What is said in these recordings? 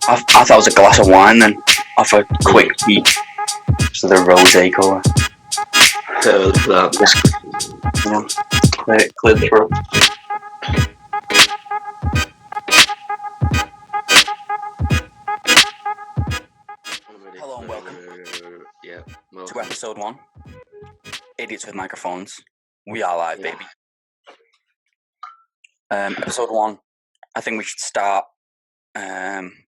I thought it was a glass of wine then, off a quick peek. So the rosé colour. Bit early for that. Just, you know, clear the throat. Hello and welcome welcome to episode 1. Idiots with Microphones. We are live, baby. Episode 1. I think we should start.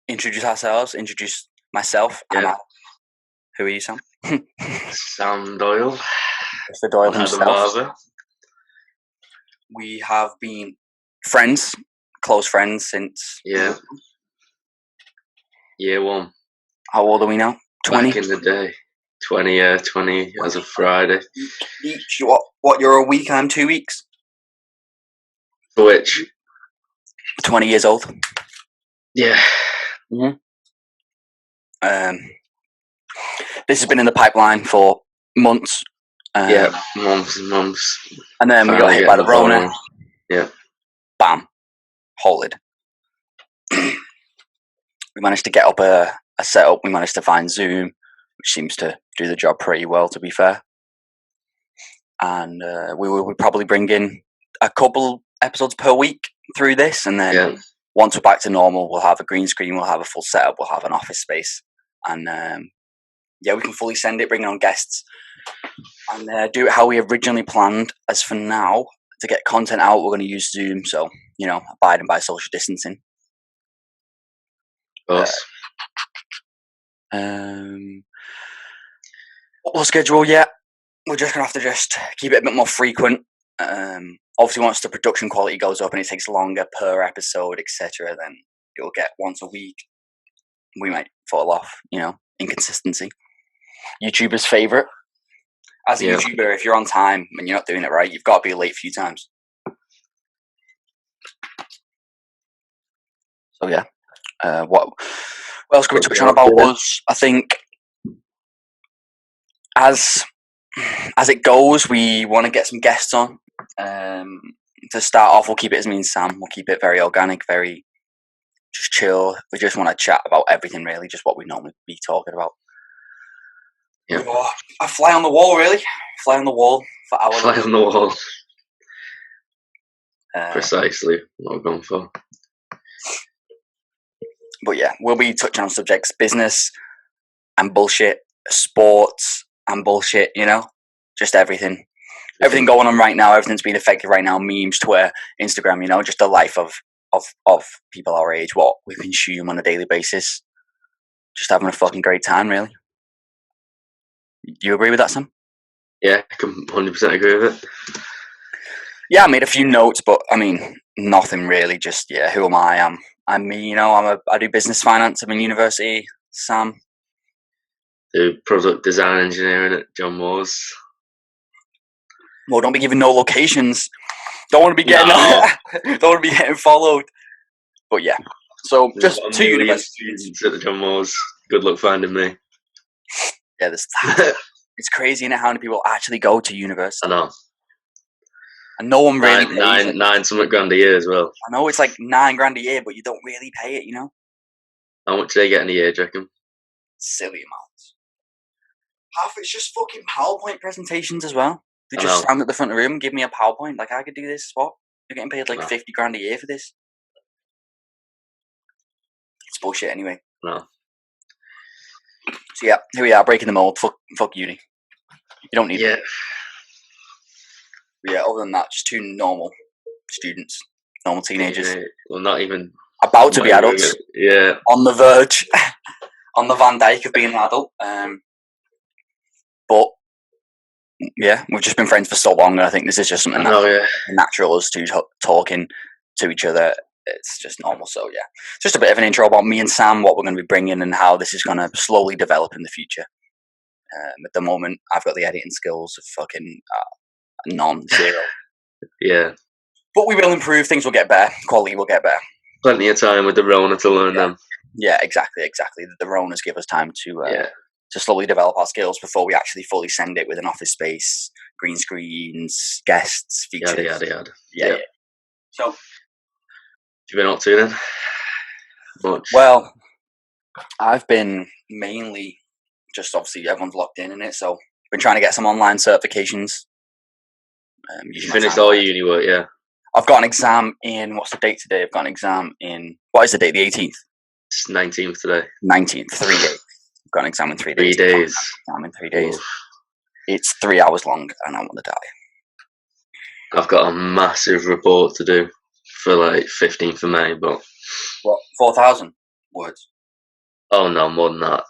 Introduce ourselves. Introduce myself. Yeah. Who are you, Sam? Sam Doyle. Mr. Doyle Adam himself. Barber. We have been friends, close friends since. Yeah. Year 1. How old are we now? 20. Back in the day. 20 as of Friday. Each. What? You're a week. I'm 2 weeks. For which? 20 years old. Yeah. Mm-hmm. This has been in the pipeline for months. Months and months. And then we got hit by the Rona. Yeah. Bam. Halted. We managed to get up a setup. We managed to find Zoom, which seems to do the job pretty well, to be fair. And we will probably bring in a couple episodes per week through this. And then once we're back to normal, we'll have a green screen, we'll have a full setup, we'll have an office space. And we can fully send it, bring on guests, and do it how we originally planned. As for now, to get content out, we're going to use Zoom, so, abiding by social distancing. Us. We'll schedule yet. We're just going to have to keep it a bit more frequent. Obviously, once the production quality goes up and it takes longer per episode, etc., then you'll get once a week. We might fall off, inconsistency. YouTuber's favourite. As a YouTuber, if you're on time and you're not doing it right, you've got to be late a few times. So what else can we touch on about us? I think as it goes, we want to get some guests on. To start off, we'll keep it as me and Sam. We'll keep it very organic, very just chill. We just want to chat about everything, really, just what we normally be talking about. Yeah. A fly on the wall, really. Fly on the wall for our. Fly on the wall. Precisely what I've gone for. But we'll be touching on subjects: business and bullshit, sports and bullshit. Just everything. Everything going on right now. Everything's being affected right now. Memes, Twitter, Instagram. Just the life of people our age. What we consume on a daily basis. Just having a fucking great time, really. You agree with that, Sam? Yeah, I can 100% agree with it. Yeah, I made a few notes, but I mean, nothing really. Just who am I? I'm me. I do business finance. I'm in university. Sam. Do product design engineering at John Moore's. Well, don't be giving no locations. Don't want to be getting. Don't want to be getting followed. But so just 2 universities at the John Moore's. Good luck finding me. Yeah, it's crazy, isn't it, how many people actually go to university? I know. And no one really pays it. Nine something grand a year as well. I know it's like $9,000 a year, but you don't really pay it, How much do they get in a year, do you reckon? Silly amounts. Half it's just fucking PowerPoint presentations as well. They just stand at the front of the room and give me a PowerPoint. Like, I could do this. What? You're getting paid like $50,000 a year for this. It's bullshit anyway. No. So here we are, breaking the mold. Fuck uni. You don't need it. Yeah, other than that, just 2 normal students, normal teenagers. Well, not even about to be adults. Yeah. On the verge, on the Van Dyke of being an adult. But we've just been friends for so long, and I think this is just something natural us two talking to each other. It's just normal. So just a bit of an intro about me and Sam, what we're going to be bringing, and how this is going to slowly develop in the future. At the moment, I've got the editing skills of fucking non-zero. Yeah. But we will improve. Things will get better. Quality will get better. Plenty of time with the Rona to learn them. Yeah, exactly. The Ronas give us time to slowly develop our skills before we actually fully send it with an office space, green screens, guests, features. Yada. Yeah. So What have you been up to then? Much. Well, I've been mainly just obviously everyone's locked in it, so been trying to get some online certifications. You finished all your uni work, yeah? I've got an exam in, what's the date today? I've got an exam in, what is the date? The 18th? It's 19th today. 19th, 3 days. I've got an exam in 3 days. 3 days. Exam in 3 days. Oof. It's 3 hours long and I want to die. I've got a massive report to do for like 15th of May, but... What, 4,000 words? Oh no, more than that.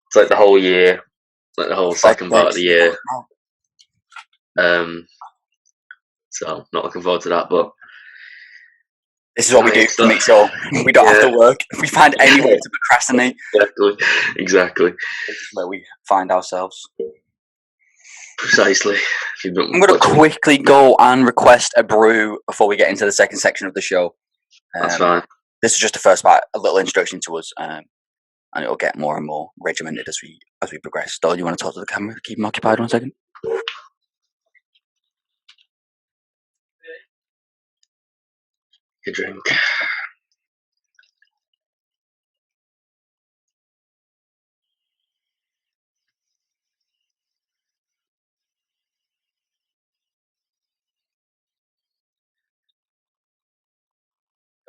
It's like the whole year. Like the whole second part of the year. So not looking forward to that, but this is what we do to make sure we don't have to work. If we find any way to procrastinate, exactly. This is where we find ourselves. Precisely. I'm going to quickly go and request a brew before we get into the second section of the show. That's fine. This is just the first part, a little introduction to us, and it'll get more and more regimented as we progress. Doll, you want to talk to the camera? Keep him occupied 1 second. Good drink.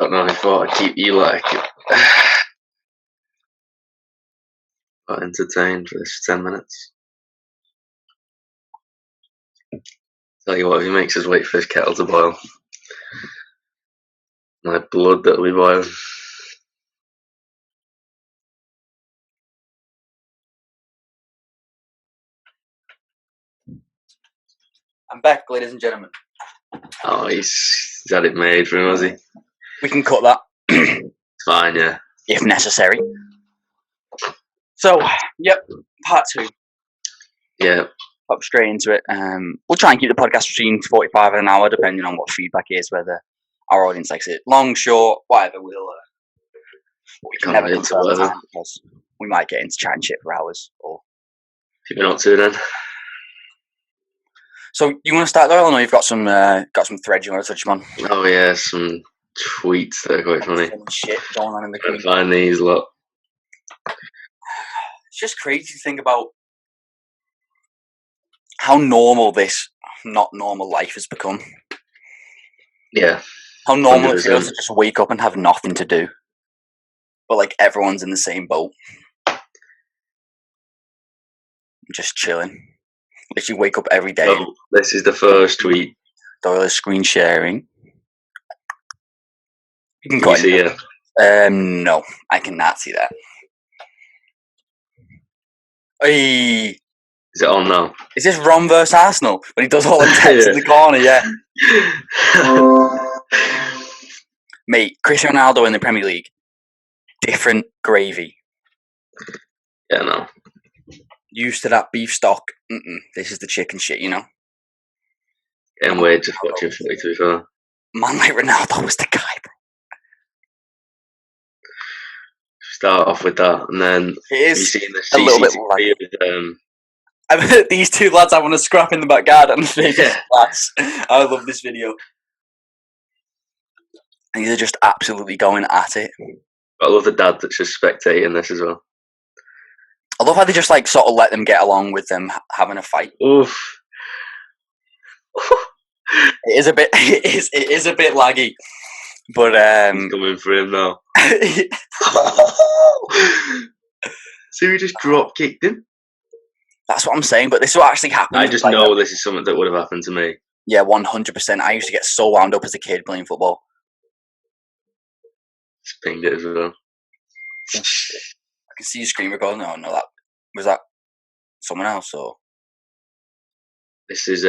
Don't know if I keep you like entertained for this 10 minutes. Tell you what, if he makes us wait for his kettle to boil, my blood that'll be boiling. I'm back, ladies and gentlemen. Oh, he's had it made for him, has he? We can cut that. It's fine, yeah. If necessary. So, yep, part 2. Yeah. Hop straight into it. We'll try and keep the podcast between 45 and an hour, depending on what feedback is, whether our audience likes it long, short, whatever. We can never confirm the time because we might get into chatting shit for hours. Or keep it up to then. So you want to start there, or no? You've got some threads you want to touch on? Oh yeah, some tweets that are quite funny. Shit going on in the Can't find these, look. It's just crazy to think about how normal this not normal life has become. Yeah. How normal 100%. It feels to just wake up and have nothing to do. But like everyone's in the same boat. Just chilling. Literally wake up every day. Oh, this is the first tweet. Doyle is screen sharing. You can you see it? No, I cannot see that. Hey. Is it on now? Is this Ron versus Arsenal? When he does all the text in the corner, yeah. Mate, Cristiano Ronaldo in the Premier League. Different gravy. Yeah, no. Used to that beef stock. This is the chicken shit, you know? And we're just watching footy, to be fair. Man like Ronaldo was the guy, bro. Start off with that, and then it is you seen the a little bit like these two lads having a scrap in the back garden. I love this video. And they're just absolutely going at it. I love the dad that's just spectating this as well. I love how they just like sort of let them get along with them having a fight. Oof. It is a bit laggy, but he's coming for him now. So he just drop kicked him. That's what I'm saying, but this is what actually happened. I just know this is something that would have happened to me. Yeah, 100%. I used to get so wound up as a kid playing football. Just pinged it as well. I can see your screen recording. No, that was that someone else or this is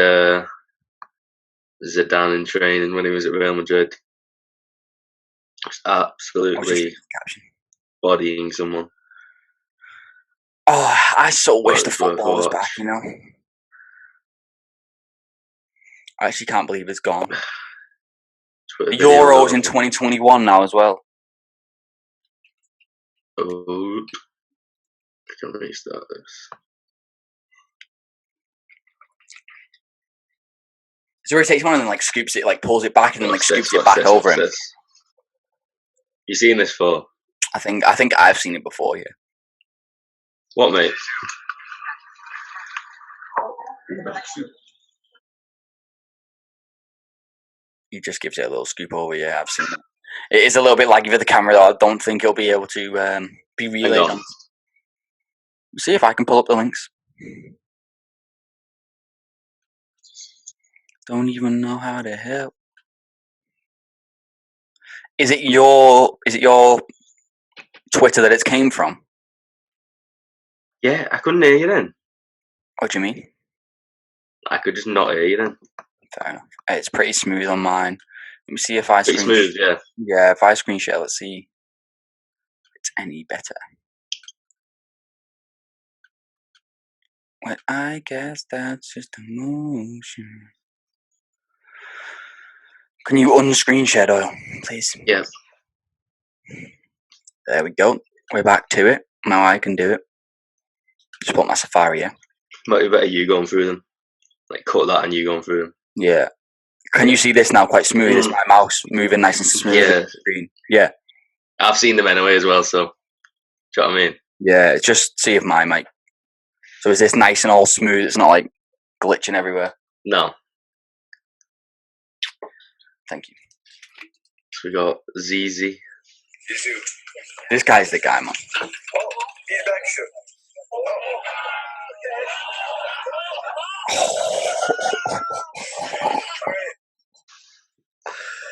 Zidane in training when he was at Real Madrid. Just absolutely bodying someone. Oh, I so wish the football was back, you know. I actually can't believe it's gone. The Euros in 2021 now as well. Oh, I can restart this. Is there where he takes one and then like scoops it, like pulls it back and then like scoops it back over him? You seen this before? I think I've seen it before, yeah. What, mate? He just gives it a little scoop over. Yeah, I've seen it. It is a little bit laggy with the camera, though. I don't think it'll be able to be relayed on. See if I can pull up the links. Don't even know how to help. Is it your Twitter that it came from? Yeah, I couldn't hear you then. What do you mean? I could just not hear you then. Fair enough. It's pretty smooth on mine. Let me see if I Pretty smooth, yeah. Yeah, if I screen share, let's see if it's any better. Well, I guess that's just emotion. Can you unscreen share, Doyle, please? Yeah. There we go. We're back to it. Now I can do it. Just put my Safari here. Might be better you going through them. Like, cut that and you going through them. Yeah. Can you see this now quite smooth? Is my mouse moving nice and smooth? Yeah. Screen? Yeah. I've seen them anyway as well, so... Do you know what I mean? Yeah, just see if mine might. So is this nice and all smooth? It's not like glitching everywhere? No. Thank you. So we got ZZ. This guy's the guy, man.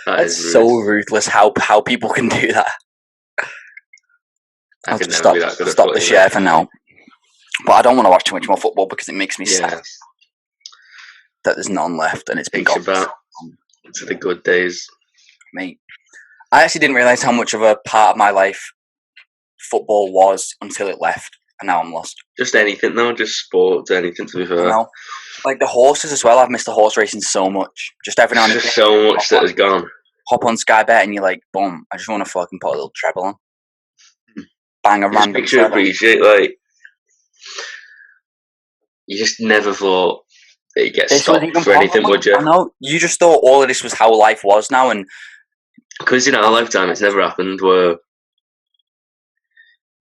That's so ruthless how people can do that. I'll just stop the share for now. But I don't want to watch too much more football because it makes me sad that there's none left and it's been gone. To the good days. Mate, I actually didn't realise how much of a part of my life football was until it left, and now I'm lost. Just anything now, just sports, anything to be fair. No. Like the horses as well, I've missed the horse racing so much. Just every now and then. There's so much that has gone. Hop on Sky Bet and you're like, boom, I just want to fucking put a little treble on. Bang a random picture treble. Appreciate, like, you just never thought that you get stopped for anything, would you? I know. You just thought all of this was how life was now, and because in our lifetime it's never happened where,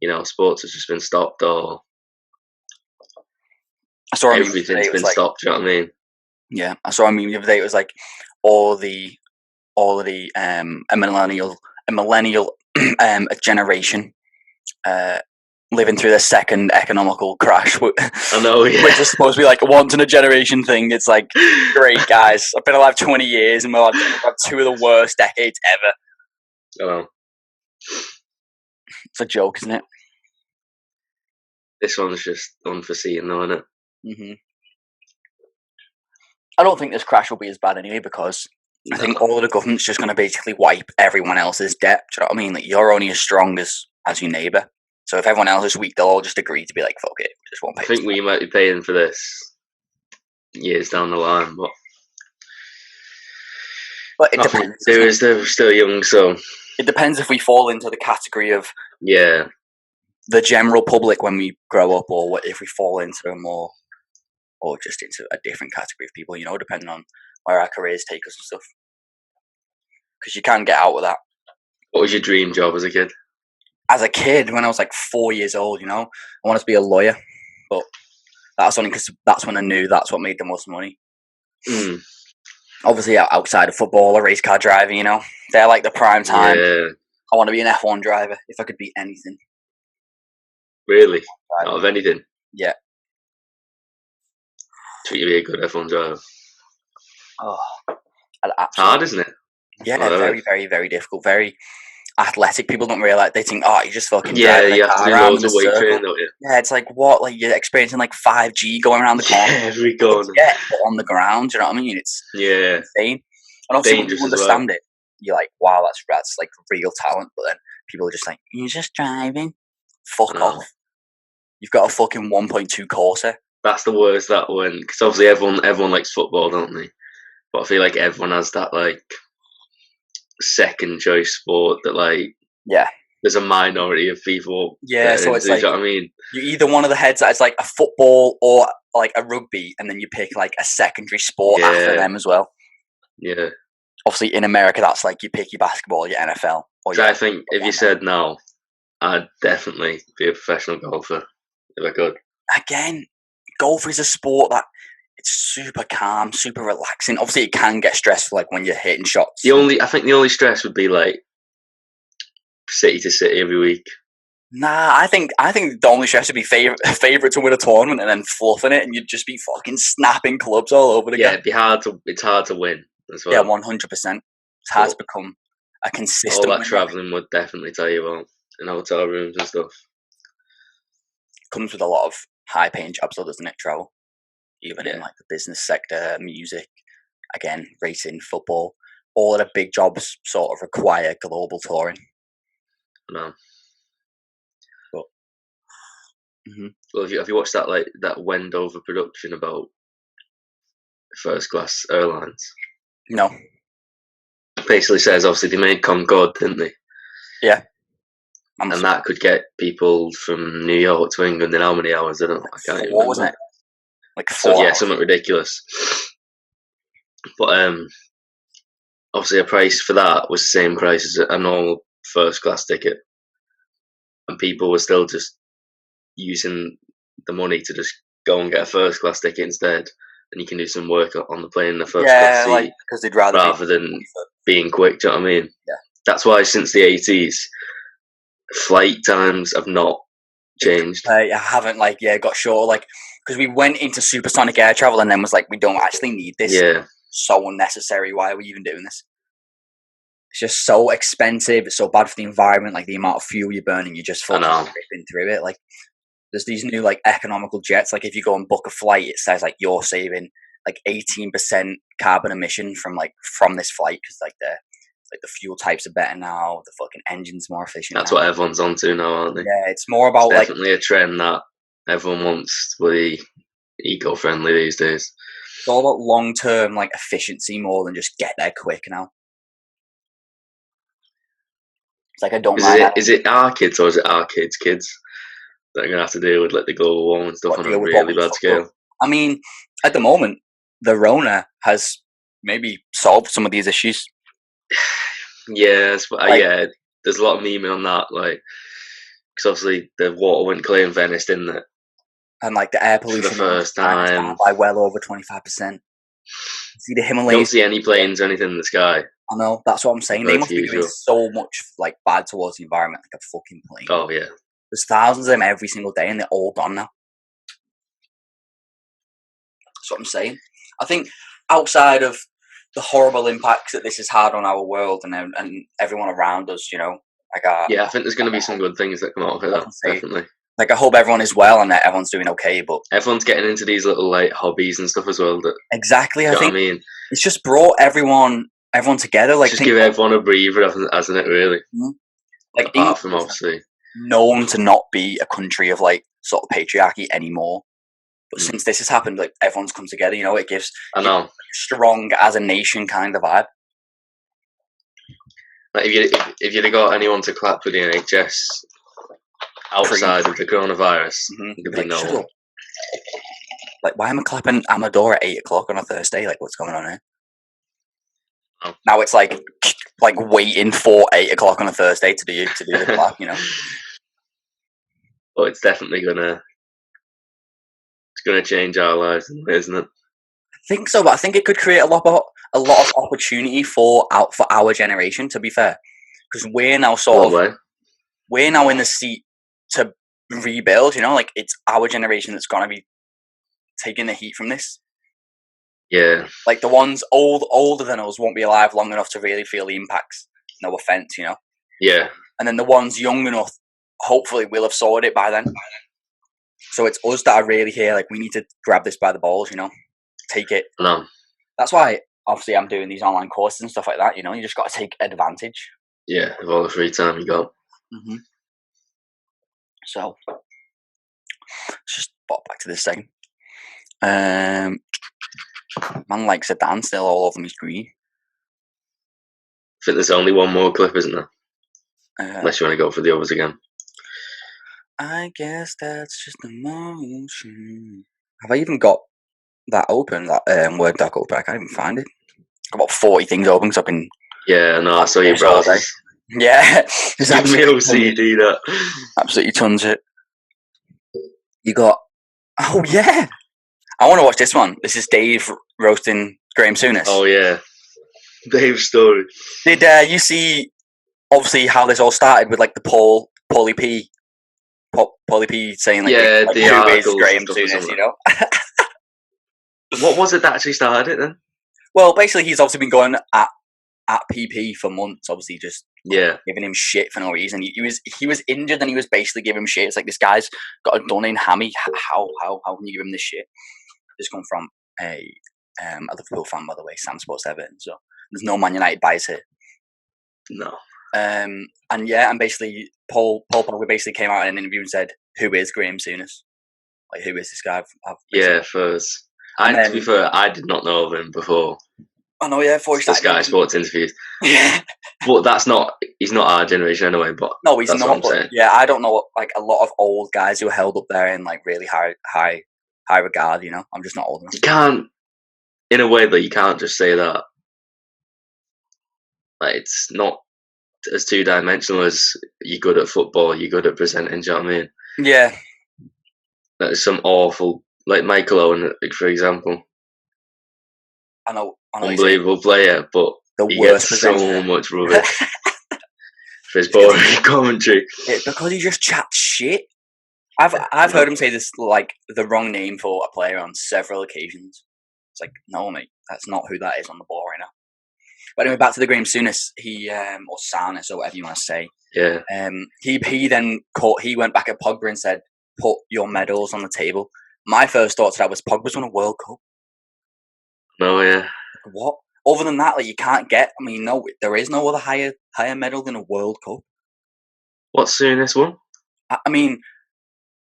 you know, sports has just been stopped or everything's been stopped. Do you know what I mean? Yeah, I saw a meme the other day. It was like all the a millennial generation living through the second economical crash. I know, yeah. Which is supposed to be like a once in a generation thing. It's like, great guys, I've been alive 20 years and we've had two of the worst decades ever. Oh. It's a joke, isn't it? This one's just unforeseen, though, isn't it? Mm-hmm. I don't think this crash will be as bad anyway because I think all of the government's just going to basically wipe everyone else's debt. Do you know what I mean? Like, you're only as strong as your neighbour. So if everyone else is weak, they'll all just agree to be like, fuck it, we just won't pay. I think we might be paying for this years down the line, but it depends. They're still young, so... It depends if we fall into the category of the general public when we grow up, or if we fall into a more, or just into a different category of people, you know, depending on where our careers take us and stuff. Because you can get out of that. What was your dream job as a kid? As a kid, when I was like 4 years old, you know, I wanted to be a lawyer, but that's only because that's when I knew that's what made the most money. Obviously, outside of football or race car driving, you know, they're like the prime time. Yeah. I want to be an F1 driver if I could be anything. Really? Out of anything? Yeah. So you'd be a good F1 driver? Oh, hard, isn't it? Yeah, very, very, very difficult. Very athletic. People don't realise. They think, oh, you just fucking you have to do loads of weight training, don't you? Yeah, it's like what? Like you're experiencing like 5G going around the corner. Every corner. Yeah, but on the ground. You know what I mean? It's insane. And also, when you understand it, you're like, wow, that's like real talent. But then people are just like, you're just driving. Fuck off. You've got a fucking 1.2 Corsa. That's the worst. That one, because obviously everyone likes football, don't they? But I feel like everyone has that like second choice sport that like there's a minority of people. Yeah, so it's like, you know what I mean? You're either one of the heads that is like a football or like a rugby, and then you pick like a secondary sport after them as well. Yeah. Obviously, in America, that's like you pick your basketball, your NFL. Or I think if you said no, I'd definitely be a professional golfer. if I could. Again, golf is a sport that it's super calm, super relaxing. Obviously, it can get stressful, like when you're hitting shots. I think the only stress would be like city to city every week. Nah, I think the only stress would be favorite to win a tournament and then fluffing it, and you'd just be fucking snapping clubs all over the Yeah, it's hard to win as well. Yeah, 100%. It's hard to become a consistent. All that travelling would definitely tell you about in hotel rooms and stuff. Comes with a lot of high-paying jobs, though, doesn't it? Travel, even in like the business sector, music, again, racing, football. All of the big jobs sort of require global touring. No. Mm-hmm. Well, have you watched that Wendover production about first class airlines? No. It basically says obviously they made Concorde, didn't they? Yeah. And that could get people from New York to England in how many hours? I don't know. I can't even remember. Wasn't it? Like 4 hours. Yeah, something ridiculous. But obviously a price for that was the same price as a normal first class ticket, and people were still just using the money to just go and get a first class ticket instead, and you can do some work on the plane in the first class seat, because they'd rather than being quick. Do you know what I mean? Yeah. That's why since the 80s, flight times have not changed. I haven't got shorter, because we went into supersonic air travel and then was like, we don't actually need this. Yeah. So unnecessary. Why are we even doing this? It's just so expensive. It's so bad for the environment. Like the amount of fuel you're burning, you just fucking ripping through it. Like there's these new economical jets. Like if you go and book a flight, it says you're saving 18% carbon emission from this flight because the fuel types are better now. The fucking engine's more efficient. That's what everyone's onto now, aren't they? Yeah, it's more about it's definitely a trend that everyone wants to be eco-friendly these days. It's all about long-term efficiency more than just get there quick now. It's I don't mind. Is it our kids or is it our kids' kids that are going to have to deal with the global warming stuff on a really bad scale? I mean, at the moment, the Rona has maybe solved some of these issues. Yes, yeah, there's a lot of memeing on that, because obviously the water went clear in Venice, didn't it? And the air pollution for the first time by well over 25%. See the Himalayas. You don't see any planes or anything in the sky. I know, that's what I'm saying. They must be doing so much bad towards the environment, like a fucking plane. Oh yeah. There's thousands of them every single day, and they're all gone now. That's what I'm saying. I think outside of the horrible impacts that this has had on our world and everyone around us, I think there's going to be some good things that come out of it, though, definitely. I hope everyone is well and that everyone's doing okay, but everyone's getting into these little hobbies and stuff as well. Exactly, I think. It's just brought everyone together. Just give everyone a breather, hasn't it? Really. Mm-hmm. Apart from obviously known to not be a country of sort of patriarchy anymore. But since this has happened, everyone's come together. It gives strong as a nation kind of vibe. If you'd have got anyone to clap for the NHS outside of the coronavirus, it'd be no one. Why am I clapping at my door at 8:00 on a Thursday? What's going on here? Oh. Now it's waiting for 8:00 on a Thursday to do the clap. Well, it's definitely gonna change our lives, isn't it? I think so, but I think it could create a lot of opportunity for our generation. To be fair, because we're now we're now in the seat to rebuild. It's our generation that's gonna be taking the heat from this. Yeah, the ones older than us won't be alive long enough to really feel the impacts. No offense, Yeah, and then the ones young enough, hopefully, will have sorted it by then. So it's us that are really here. We need to grab this by the balls, take it. No. That's why, obviously, I'm doing these online courses and stuff like that. You just got to take advantage. Yeah, of all the free time you got. Mm-hmm. So, let's just pop back to this thing. Man likes a dance still all over my screen. I think there's only one more clip, isn't there? Unless you want to go for the others again. I guess that's just emotion. Have I even got that open? That Word doc open? I can't even find it. I've got about 40 things open because I've been. Yeah, no, I saw your browser. Yeah, it's absolutely OCD that. Absolutely tons of it. You got... Oh, yeah! I want to watch this one. This is Dave roasting Graham Souness. Oh, yeah. Dave's story. Did you see, obviously, how this all started with, like, the Paulie P saying, like, yeah, like the who articles is Graham and stuff Souness, you know? What was it that actually started it, then? Well, basically, he's obviously been going at PP for months, obviously, just giving him shit for no reason. He was injured and he was basically giving him shit. It's like, this guy's got a done-in hammy. How can you give him this shit? This come from a Liverpool fan, by the way, Sam Sports Everton. So there's no Man United bias here. No. And basically Paul Pogba basically came out in an interview and said, "Who is Graham Souness? Like, who is this guy?" First. To be fair, I did not know of him before. I know, yeah, for the Sky Sports interviews. Yeah. But he's not our generation anyway, but no, he's that's not. What I'm saying. Yeah, I don't know, like, a lot of old guys who are held up there in, like, really high regard, you know. I'm just not old enough. You can't, in a way, that you can't just say that. Like, it's not as two-dimensional as you're good at football, you're good at presenting, do you know what I mean? Yeah. There's some awful, like Michael Owen, for example. I know unbelievable player, but he gets so much rubbish for his boring commentary. It's because he just chats shit. I've heard him say this, like, the wrong name for a player on several occasions. It's like, no, mate, that's not who that is on the ball right now. But anyway, back to the Graham Souness, or Souness, or whatever you want to say. Yeah. He then he went back at Pogba and said, "Put your medals on the table." My first thought to that was, Pogba's won a World Cup. No, yeah. What? Other than that, like, you can't get. I mean, no, there is no other higher medal than a World Cup. What's Souness won? I mean,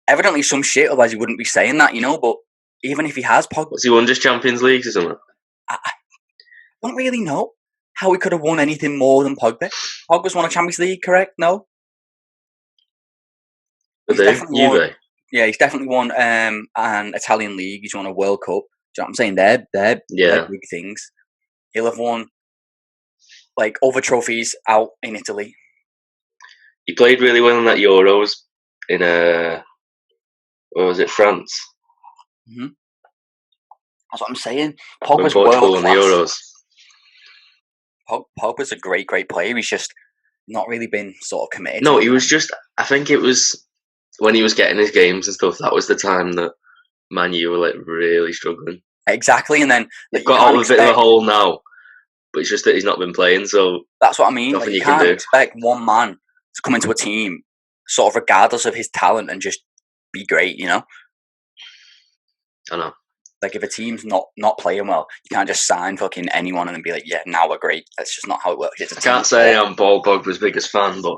evidently some shit. Otherwise, he wouldn't be saying that, you know. But even if he has Pogba, what's he won? Just Champions Leagues or something? I don't really know how he could have won anything more than Pogba. Pogba's won a Champions League, correct? No. He's definitely won an Italian league. He's won a World Cup. Do you know what I'm saying? They're big things. He'll have won, like, other trophies out in Italy. He played really well in that Euros in where was it, France? Mm-hmm. That's what I'm saying. Pogba's Portugal in the Euros. Pogba's a great player. He's just not really been sort of committed. No, he was just. I think it was when he was getting his games and stuff. That was the time that Man U were, like, really struggling. Exactly, and then they've got out of a bit of a hole now, but it's just that he's not been playing. So that's what I mean. Nothing like, you can't expect one man to come into a team, sort of regardless of his talent, and just be great. You know. I know. Like, if a team's not playing well, you can't just sign fucking anyone and then be like, yeah, now we're great. That's just not how it works. I can't say I'm Paul Pogba's biggest fan, but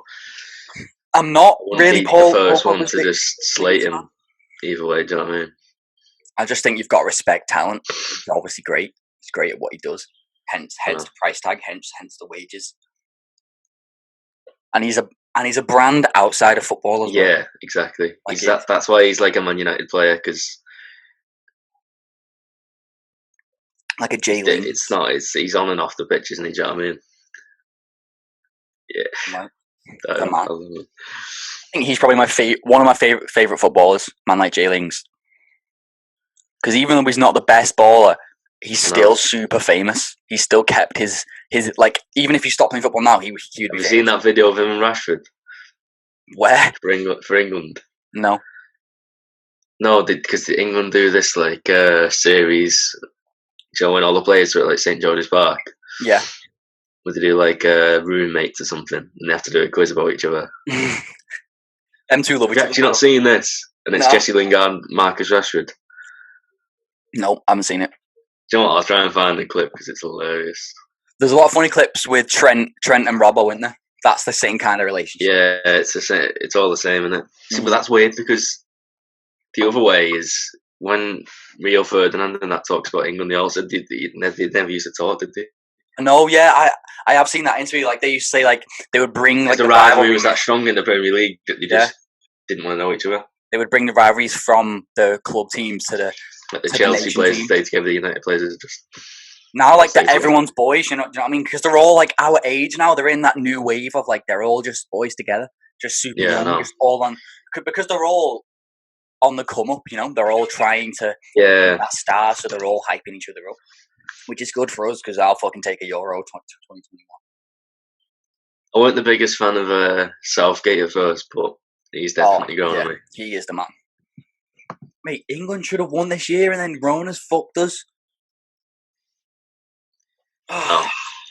I'm not really the first one to just slate him either way. Do you know what I mean? I just think you've got to respect talent. He's obviously great. He's great at what he does. Hence the price tag. Hence the wages. And he's a brand outside of football as well. Yeah, exactly. Like, that's why he's like a Man United player, because like a Jay Lee. It's not. He's on and off the pitch, isn't he? Do you know what I mean? Yeah. I think he's probably one of my favorite footballers. Man like Jay Lings. Because even though he's not the best baller, he's still super famous. He's still kept his like, even if he stopped playing football now, he would be. Have you seen that video of him and Rashford? Where? For England? No. No, because England do this, like, series, when all the players are at, like, St George's Park. Yeah. Where they do, like, roommates or something, and they have to do a quiz about each other. Them two love each other. You've actually not seen this, and it's Jesse Lingard and Marcus Rashford. No, I haven't seen it. Do you know what? I'll try and find the clip because it's hilarious. There's a lot of funny clips with Trent and Robbo, isn't there? That's the same kind of relationship. Yeah, it's the same. It's all the same, isn't it? See, but that's weird because the other way is when Rio Ferdinand and that talks about England, they also they never used to talk, did they? No, yeah, I have seen that interview. Like, they used to say, like, they would bring, like, the rivalry was that strong in the Premier League that they just didn't want to know each other. They would bring the rivalries from the club teams to the Chelsea players stay together, the United players is just now, like, they're everyone's boys. You know what I mean? Because they're all, like, our age now. They're in that new wave of, like, they're all just boys together, just super young, just all on, because they're all on the come up. They're all trying to be that star, so they're all hyping each other up, which is good for us because I'll fucking take a Euro 2021. I wasn't the biggest fan of Southgate at first, but he's definitely gone on me. He is the man. Mate, England should have won this year, and then Rona's fucked us.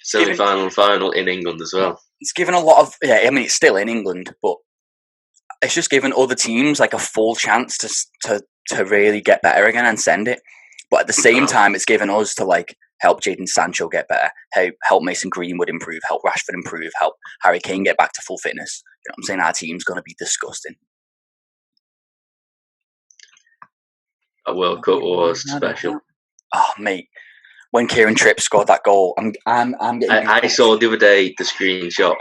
Semi-final and final in England as well. It's given a lot of... Yeah, I mean, it's still in England, but it's just given other teams like a full chance to really get better again and send it. But at the same time, it's given us to like help Jadon Sancho get better, help Mason Greenwood improve, help Rashford improve, help Harry Kane get back to full fitness. You know what I'm saying? Our team's going to be disgusting. That World Cup was special. Oh, mate. When Kieran Tripp scored that goal, I'm getting... I saw the other day the screenshot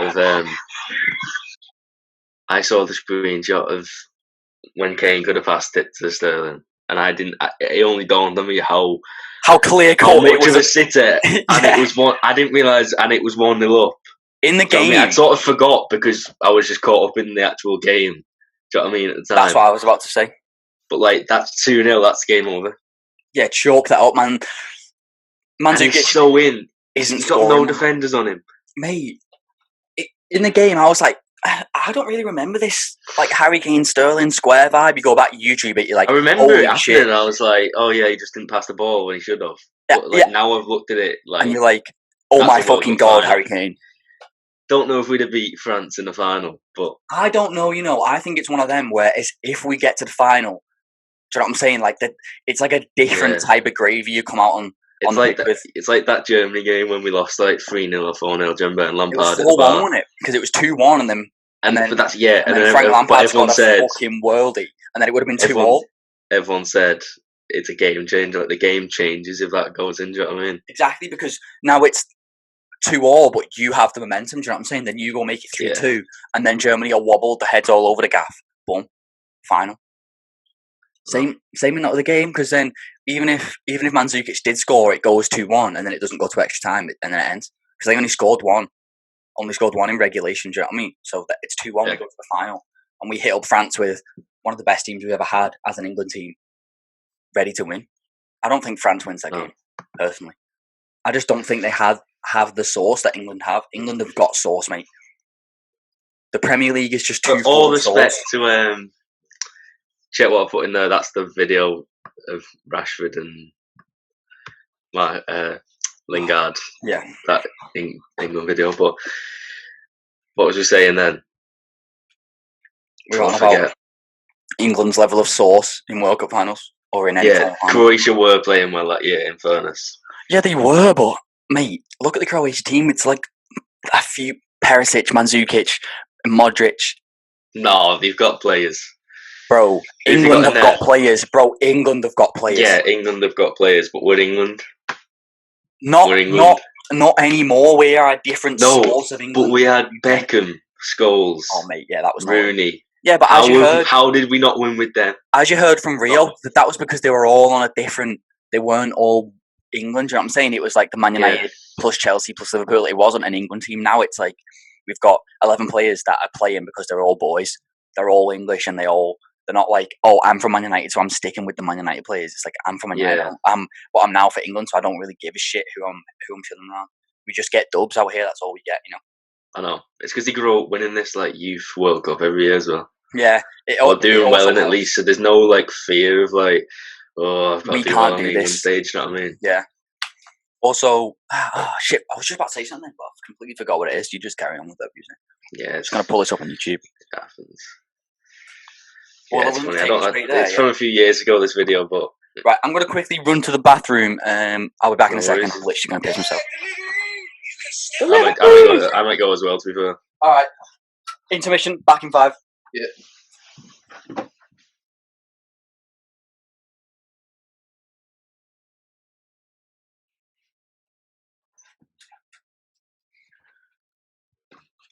of when Kane could have passed it to Sterling, and I didn't. It only dawned on me how clear cut how much of a sitter, and it was one. I didn't realise, and it was 1-0 up in the game. I sort of forgot because I was just caught up in the actual game. Do you know what I mean? At the time, that's what I was about to say. But like that's 2-0. That's game over. Yeah, chalk that up, man. He's so in. He's got no defenders on him, mate. In the game, I was like, I don't really remember this like Harry Kane Sterling square vibe. You go back to YouTube, it you're like, I remember it after, shit. And I was like, oh yeah, he just didn't pass the ball when he should have. But now I've looked at it, like, and you're like, oh my fucking god, Harry Kane. Don't know if we'd have beat France in the final, but I don't know. I think it's one of them where if we get to the final, do you know what I'm saying? Like that, it's like a different type of gravy you come out on. It's like that Germany game when we lost like 3-0 or 4-0. Jumbo and Lampard. It was 4-1, wasn't it? Because it was 2-1, and then Frank Lampard's got a fucking worldie, and then it would have been 2-2. Everyone said it's a game changer. Like the game changes if that goes in. Do you know what I mean? Exactly, because now it's 2-2, but you have the momentum. Do you know what I'm saying? Then you go make it 3-2, and then Germany are wobbled, the heads all over the gaff. Boom, final. Same in the game, because then even if Mandzukic did score, it goes 2-1, and then it doesn't go to extra time, and then it ends because they only scored one in regulation. Do you know what I mean? So it's 2-1. We go to the final, and we hit up France with one of the best teams we've ever had as an England team, ready to win. I don't think France wins that game personally. I just don't think they have the sauce that England have. England have got sauce, mate. The Premier League is just too full all of respect sauce. To check what I put in there. That's the video of Rashford and Lingard. Yeah, that England video. But what was we saying then? We're on about England's level of sauce in World Cup finals or in any final. Croatia were playing well that year, in fairness. Yeah, they were, but mate, look at the Croatian team. It's like a few Perisic, Mandzukic, Modric. No, they've got players. Bro, England have got players. England have got players. Yeah, England have got players, but we're England. Not anymore. We are a different source of England. But we had Beckham, Scholes. Oh, mate, yeah, that was Rooney. Yeah, but how did we not win with them? As you heard from Rio, that was because they were all on a different... They weren't all England, do you know what I'm saying? It was like the Man United plus Chelsea plus Liverpool. It wasn't an England team. Now it's like we've got 11 players that are playing because they're all boys. They're all English and they're not like, oh, I'm from Man United, so I'm sticking with the Man United players. It's like, I'm from Man United. I'm now for England, so I don't really give a shit who I'm feeling around. We just get dubs out here. That's all we get, I know. It's because they grew up winning this like youth World Cup every year as well. Yeah. Or doing well in at least, so there's no like fear of like, oh, I've got to do well on the England stage, you know what I mean? Yeah. Also, shit, I was just about to say something, but I've completely forgot what it is. You just carry on with that music. Yeah. I'm just going to pull this up on YouTube. It happens. Well, it's funny. It's from a few years ago, this video, but... Right, I'm going to quickly run to the bathroom. I'll be back in a second. I'm literally going to piss myself. I might go as well, to be fair. Alright. Intermission, back in 5. Yeah.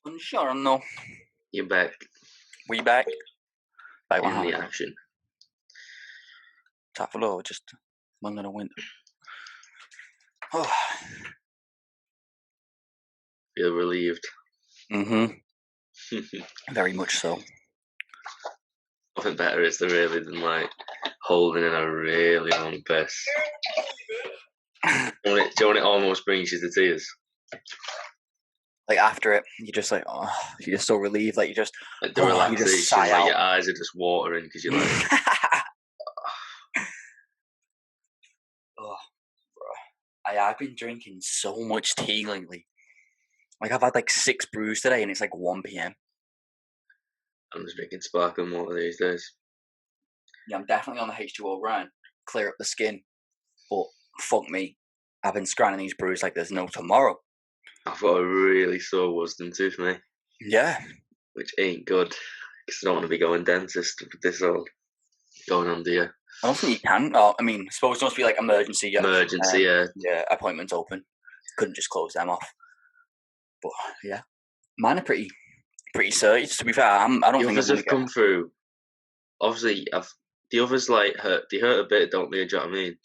Unsure, no. You're back. We back. In the action. Tap below, just one little window. Oh. Feel relieved. Mm-hmm. Very much so. nothing better is there really than like holding in a really long piss. Do you know when it almost brings you to tears? Like after it, you're just like, oh, you're just so relieved. Like you just, like the relaxation, you just sigh out. Your eyes are just watering because you're like, oh, bro. I've been drinking so much tea lately. Like I've had like 6 brews today, and it's like 1 p.m. I'm just drinking sparkling water these days. Yeah, I'm definitely on the H2O grind. Clear up the skin, but fuck me, I've been scranning these brews like there's no tomorrow. I've got a really sore wisdom tooth, mate. Yeah. Which ain't good, because I don't want to be going dentist with this all going on, do you? I don't think you can. Oh, I mean, I suppose it must be like emergency. Yeah. Yeah, appointments open. Couldn't just close them off. But yeah, mine are pretty serious. To be fair, I don't think the others have come through. Obviously, the others like hurt. They hurt a bit, don't they? Do you know what I mean?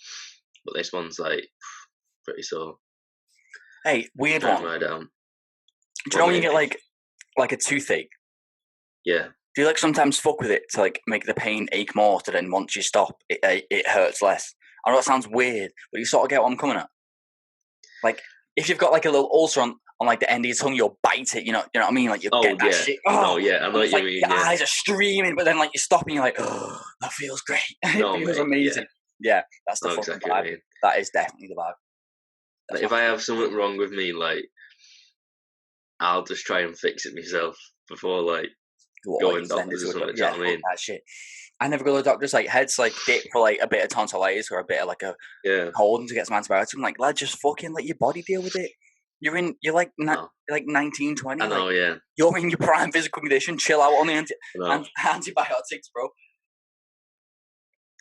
But this one's like pretty sore. Hey, weird one. Right down. Do you know when you get like a toothache? Yeah. Do you like sometimes fuck with it to like make the pain ache more? So then once you stop, it hurts less. I know that sounds weird, but you sort of get what I'm coming at. Like if you've got like a little ulcer on like the end of your tongue, you'll bite it. You know what I mean? Like you get that shit. Oh yeah, I know what you mean. Your eyes are streaming, but then like you stop and you're like, oh, that feels great. It feels amazing. Yeah, that's the fucking vibe. I mean. That is definitely the vibe. Like if I have something wrong with me, like I'll just try and fix it myself before like going doctors or something. Yeah, I mean? That shit. I never go to the doctors. Like heads like dip for like a bit of tonsillitis or a bit of like a cold to get some antibiotics. I'm like, lad, just fucking let your body deal with it. You're like 19, 20. I know, like, you're in your prime physical condition. Chill out on the antibiotics, bro.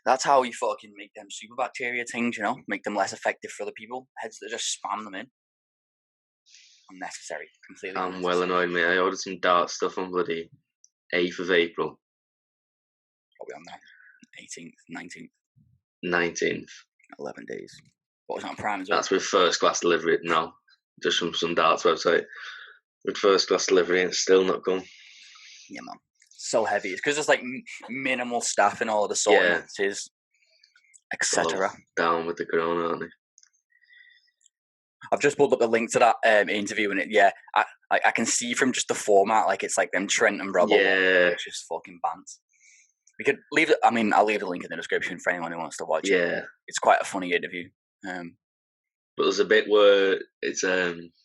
That's how you fucking make them super bacteria things, you know? Make them less effective for other people. Heads that just spam them in. Unnecessary. Completely I'm well annoyed, mate. I ordered some dark stuff on bloody 8th of April. Probably on that. 18th, 19th. 19th. 11 days. What was that on Prime as well? That's with first class delivery. No, just from some darts website. With first class delivery and it's still not gone. Yeah, man. So heavy. It's because there's like minimal staff in all of the sorts, etc. Down with the corona, aren't they? I've just pulled up the link to that interview, and I can see from just the format, like it's like them Trent and Robo. Yeah, it's just fucking bands. We could leave it. I mean, I'll leave the link in the description for anyone who wants to watch it. Yeah, it's quite a funny interview. But there's a bit where it's one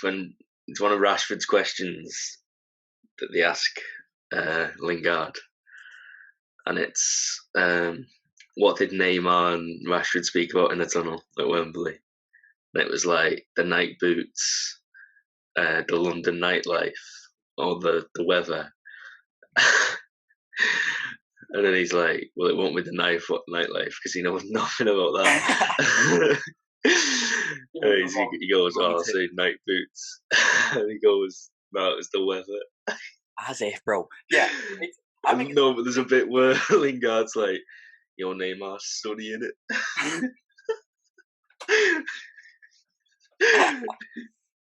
of Rashford's questions that they ask Lingard, and it's what did Neymar and Rashford speak about in the tunnel at Wembley? And it was like the night boots, the London nightlife, or the weather. And then he's like, well, it won't be the nightlife because he knows nothing about that. He goes, oh, I'll say night boots. And he goes, no, it's the weather. As if, bro. Yeah. No, but there's a bit where Lingard's like, your Neymar's studying it. Yeah,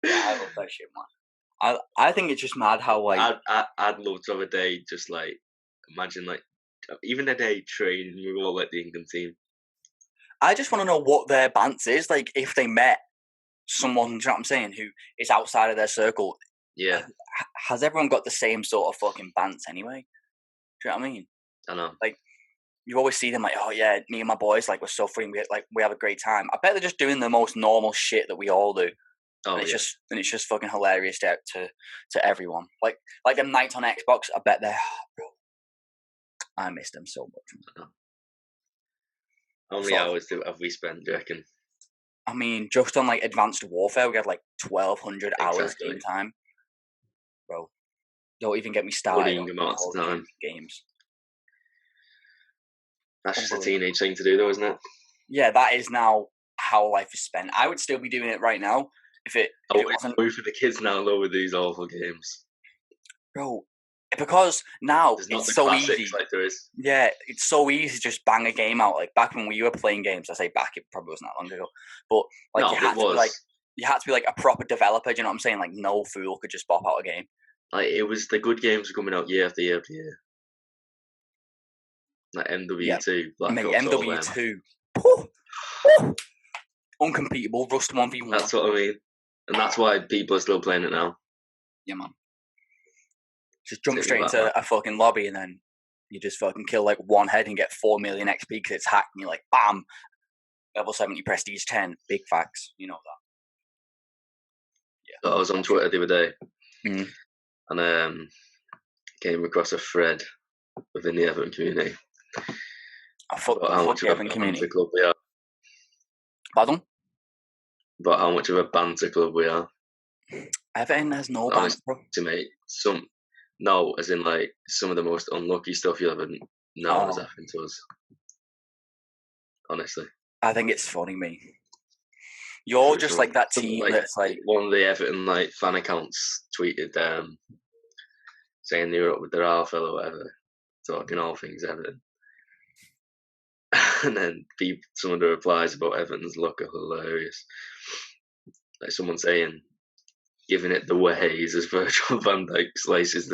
I love that shit, man. I think it's just mad how like I'd love to have a day just like imagine like even a day training with all like the England team. I just want to know what their bants is like if they met someone, you know what I'm saying, who is outside of their circle. Yeah. Has everyone got the same sort of fucking bants anyway? Do you know what I mean? I know. Like you always see them like, oh yeah, me and my boys like we're so free, we have a great time. I bet they're just doing the most normal shit that we all do. Oh, and it's just fucking hilarious to everyone. Like them nights on Xbox, I bet they're bro. I miss them so much. How many hours have we spent, do you reckon? I mean, just on like Advanced Warfare, we had like 1,200 hours game time. Bro, don't even get me started on amounts of time. Games. That's just a teenage thing to do, though, isn't it? Yeah, that is now how life is spent. I would still be doing it right now if it wasn't. For the kids now, though, with these awful games. Bro, because now it's so easy. Like there is. Yeah, it's so easy to just bang a game out. Like back when we were playing games, I say back, it probably wasn't that long ago. But like you had to be like a proper developer. Do you know what I'm saying? Like no fool could just bop out a game. Like, it was the good games were coming out year after year after year. Like MW2, Black Ops, all them. MW2. Uncompetable, Rust 1v1. That's what I mean. And that's why people are still playing it now. Yeah, man. Just jump straight into a fucking lobby and then you just fucking kill like one head and get 4 million XP because it's hacked and you're like, bam! Level 70, prestige 10. Big facts. You know that. Yeah. So I was on Twitter the other day and came across a thread within the Everton community. How much of a banter club we are. Pardon? About how much of a banter club we are. Everton has no banter. Mate, no, as in like some of the most unlucky stuff you'll ever know has happened to us. Honestly. I think it's funny, mate. You're just like that team that's like... One of the Everton like fan accounts tweeted saying they were up with their Arthur or whatever, talking all things Everton. And then some of the replies about Everton's luck are hilarious. Like someone saying, giving it the ways as Virgil van Dijk slices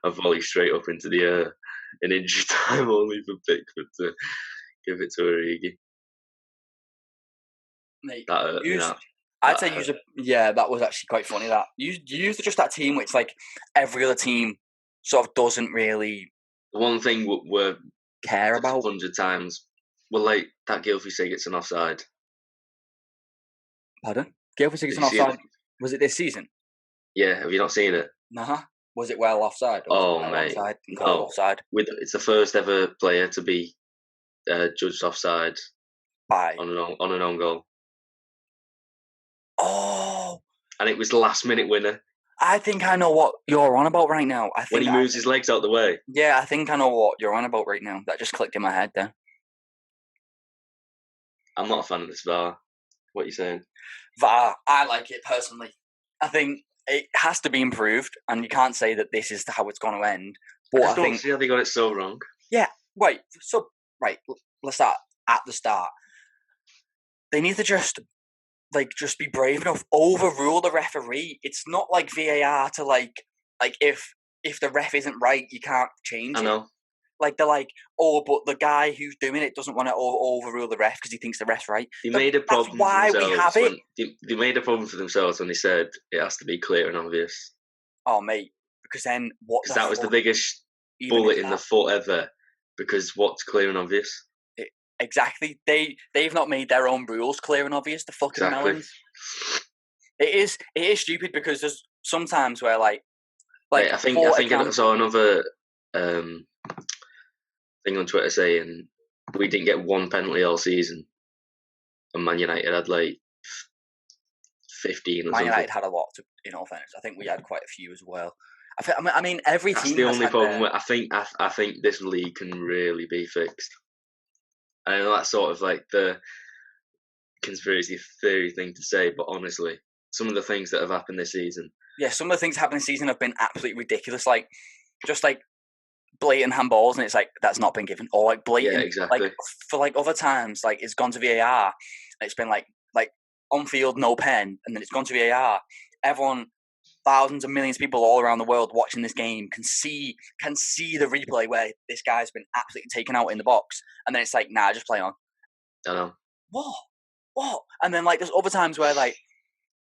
a volley straight up into the air in injury time only for Pickford to give it to Origi. Mate, I'd say that was actually quite funny. That you used just that team, which like every other team sort of doesn't really. The one thing we're care about 100 times. Well, like that Gylfi Sigurdsson offside. Pardon? Gylfi Sigurdsson offside. Was it this season? Yeah. Have you not seen it? Nah. Was it well offside? Mate. Offside. It's the first ever player to be judged offside on an own goal. Oh. And it was the last minute winner. I think I know what you're on about right now. When he moves his legs out the way. Yeah, I think I know what you're on about right now. That just clicked in my head there. I'm not a fan of this VAR. What are you saying? VAR, I like it personally. I think it has to be improved, and you can't say that this is how it's going to end. But I don't see how they got it so wrong. Yeah, right. So, let's start at the start. They need to just be brave enough, overrule the referee. It's not like VAR to like if the ref isn't right, you can't change it. I know. Like they're like, but the guy who's doing it doesn't want to overrule the ref because he thinks the ref's right. They made a problem. That's why we have it. They made a problem for themselves when they said it has to be clear and obvious. Oh, mate, because then what? Because that was the biggest bullet in the foot ever. Because what's clear and obvious? Exactly. They've not made their own rules clear and obvious. The fucking melons. It is stupid because there's sometimes where like I think I saw another thing on Twitter saying we didn't get one penalty all season, and Man United had like 15 or something. Man United had a lot. In all fairness, I think we had quite a few as well. I mean, every team. That's the only problem. I think this league can really be fixed. I know that's sort of like the conspiracy theory thing to say, but honestly, some of the things that have happened this season. Yeah, some of the things that happened this season have been absolutely ridiculous. Like, just like blatant handballs, and it's like that's not been given, or like blatant. Yeah, exactly. Like for like other times, like it's gone to VAR, and it's been like on field no pen, and then it's gone to VAR. Everyone, thousands of millions of people all around the world watching this game can see the replay where this guy's been absolutely taken out in the box, and then it's like, nah, just play on. I know. What? And then like there's other times where like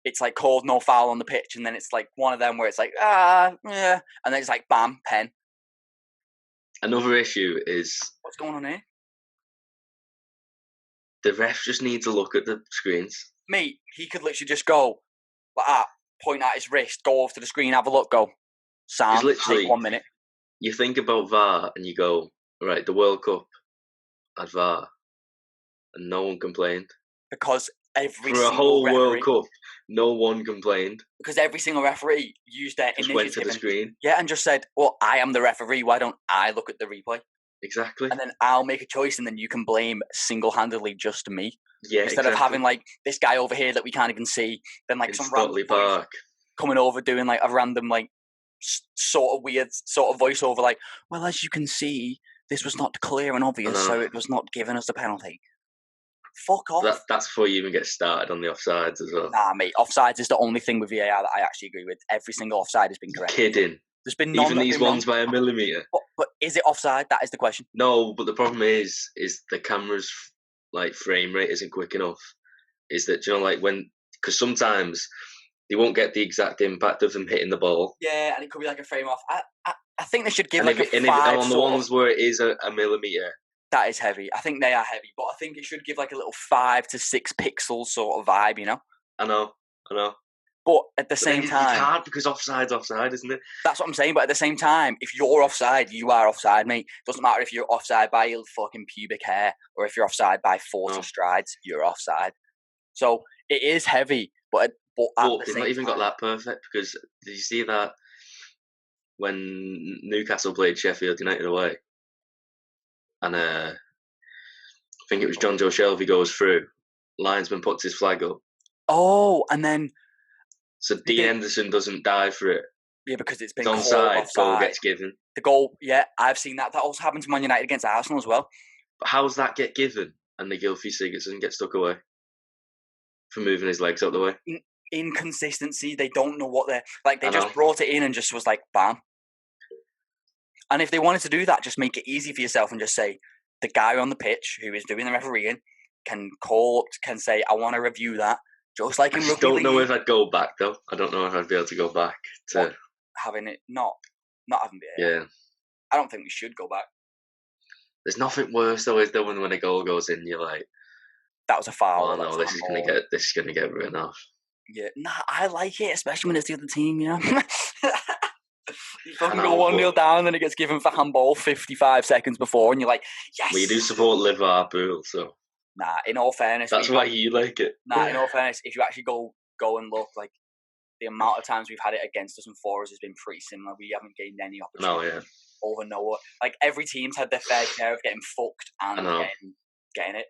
it's like called no foul on the pitch, and then it's like one of them where it's like yeah, and then it's like bam, pen. Another issue is what's going on here. The ref just needs to look at the screens. Mate, he could literally just go like that, point at his wrist, go over to the screen, have a look, go. Sam, take 1 minute. You think about VAR and you go, right, the World Cup had VAR, and no one complained. Because for a whole World Cup, no one complained. Because every single referee used their initiative. Went to the screen. Yeah, and just said, well, I am the referee, why don't I look at the replay? Exactly. And then I'll make a choice, and then you can blame single-handedly just me. Yeah, Instead of having, like, this guy over here that we can't even see, then, like, some random Park coming over doing, like, a random, like, sort of weird sort of voiceover, like, well, as you can see, this was not clear and obvious, so it was not given us a penalty. fuck off. That's before you even get started on the offsides as well. Nah, mate, offsides is the only thing with VAR that I actually agree with. Every single offside has been correct. Kidding. There's been none even these ones by a millimetre. But is it offside? That is the question. No, but the problem is the camera's like frame rate isn't quick enough. Is that, you know, like because sometimes they won't get the exact impact of them hitting the ball. Yeah, and it could be like a frame off. I think they should give and like if, a 5 on the ones where it is a millimetre. That is heavy. I think they are heavy, but I think it should give like a little 5 to 6 pixels sort of vibe, you know? I know. But at the same time... You can't, because offside's offside, isn't it? That's what I'm saying, but at the same time, if you're offside, you are offside, mate. Doesn't matter if you're offside by your fucking pubic hair or if you're offside by 40 strides, you're offside. So it is heavy, but they've not even got that perfect, because did you see that when Newcastle played Sheffield United away? And I think it was John Joe Shelby goes through, linesman puts his flag up. Oh, and then... So Dean Henderson doesn't dive for it. Yeah, because it's been offside. Goal gets given. The goal, yeah, I've seen that. That also happened to Man United against Arsenal as well. But how does that get given and the Gylfi Sigurdsson get stuck away for moving his legs out the way? Inconsistency. They don't know what they're... Like, they just brought it in and just was like, bam. And if they wanted to do that, just make it easy for yourself and just say, the guy on the pitch who is doing the refereeing can say, I want to review that. Just like in rugby league. I don't know if I'd go back, though. I don't know if I'd be able to go back to... having it, not having it. Yeah. I don't think we should go back. There's nothing worse, though, is there, when a goal goes in, you're like... That was a foul. Oh, no, this is going to get written off. Yeah. Nah, I like it, especially when it's the other team, you know? You fucking go 1-0 down, and then it gets given for handball 55 seconds before, and you're like, yes! Well, you do support Liverpool, so... Nah, in all fairness... That's why you like it. Nah, in all fairness, if you actually go and look, like, the amount of times we've had it against us and for us has been pretty similar. We haven't gained any opportunity over Noah. Like, every team's had their fair share of getting fucked and getting it.